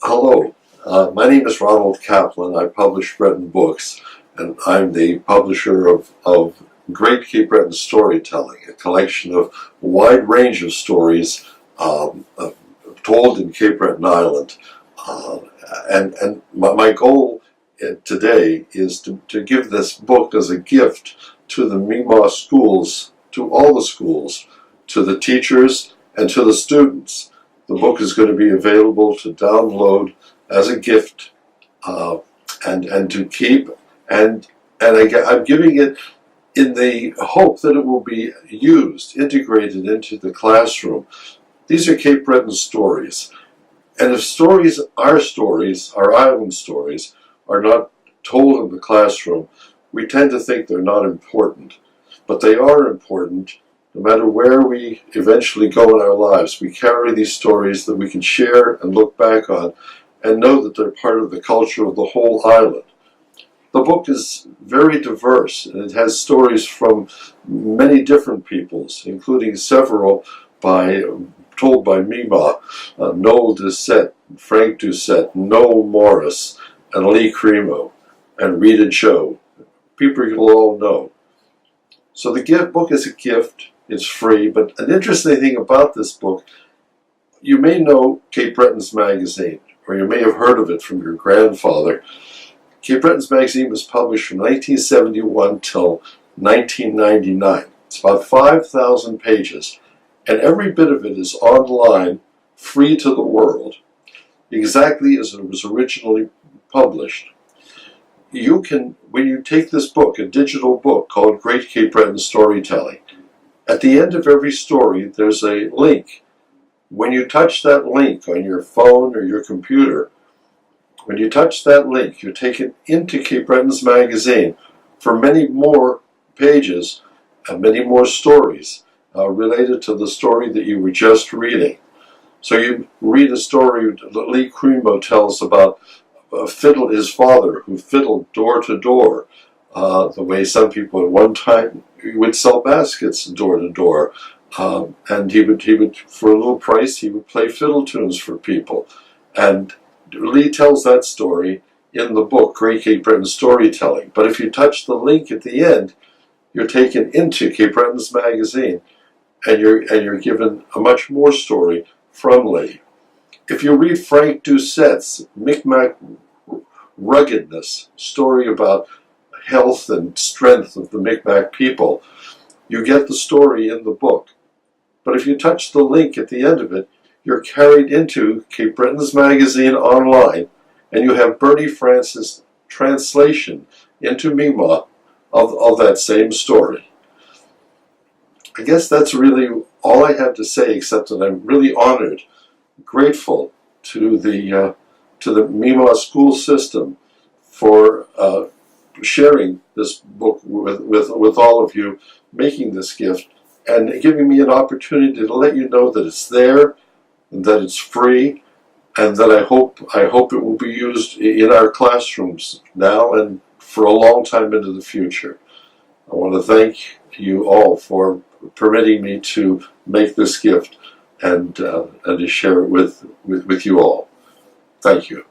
Hello, my name is Ronald Caplan. I publish Breton books, and I'm the publisher of Great Cape Breton Storytelling, a collection of a wide range of stories told in Cape Breton Island. And my goal today is to give this book as a gift to the Mi'kmaq schools, to all the schools, to the teachers, and to the students. The book is going to be available to download as a gift and to keep, and I'm giving it in the hope that it will be used, integrated into the classroom. These are Cape Breton stories, and if stories, our island stories, are not told in the classroom, we tend to think they're not important, but they are important. No matter where we eventually go in our lives, we carry these stories that we can share and look back on and know that they're part of the culture of the whole island. The book is very diverse, and it has stories from many different peoples, including several told by Mi'kmaq, Noel Doucette, Frank Doucette, Noel Morris, and Lee Cremo, and Rita Cho. People you'll all know. So the book is a gift. It's free, but an interesting thing about this book, you may know Cape Breton's magazine, or you may have heard of it from your grandfather. Cape Breton's magazine was published from 1971 till 1999. It's about 5,000 pages, and every bit of it is online, free to the world, exactly as it was originally published. You can, when you take this book, a digital book called Great Cape Breton Storytelling, at the end of every story, there's a link. When you touch that link on your phone or your computer, when you touch that link, you're taken into Cape Breton's magazine for many more pages and many more stories related to the story that you were just reading. So you read a story that Lee Cremo tells about his father who fiddled door to door, the way some people at one time would sell baskets door to door, and he would for a little price he would play fiddle tunes for people. And Lee tells that story in the book Great Cape Breton Storytelling. But if you touch the link at the end, you're taken into Cape Breton's magazine, and you're given a much more story from Lee. If you read Frank Doucette's Mi'kmaq ruggedness, story about health and strength of the Mi'kmaq people, you get the story in the book. But if you touch the link at the end of it, you're carried into Cape Breton's magazine online, and you have Bernie Francis' translation into Mi'kmaq of that same story. I guess that's really all I have to say, except that I'm really honored, grateful to the Mi'kmaq school system for sharing this book with all of you, making this gift, and giving me an opportunity to let you know that it's there, and that it's free, and that I hope it will be used in our classrooms now and for a long time into the future. I want to thank you all for permitting me to make this gift and to share it with you all. Thank you.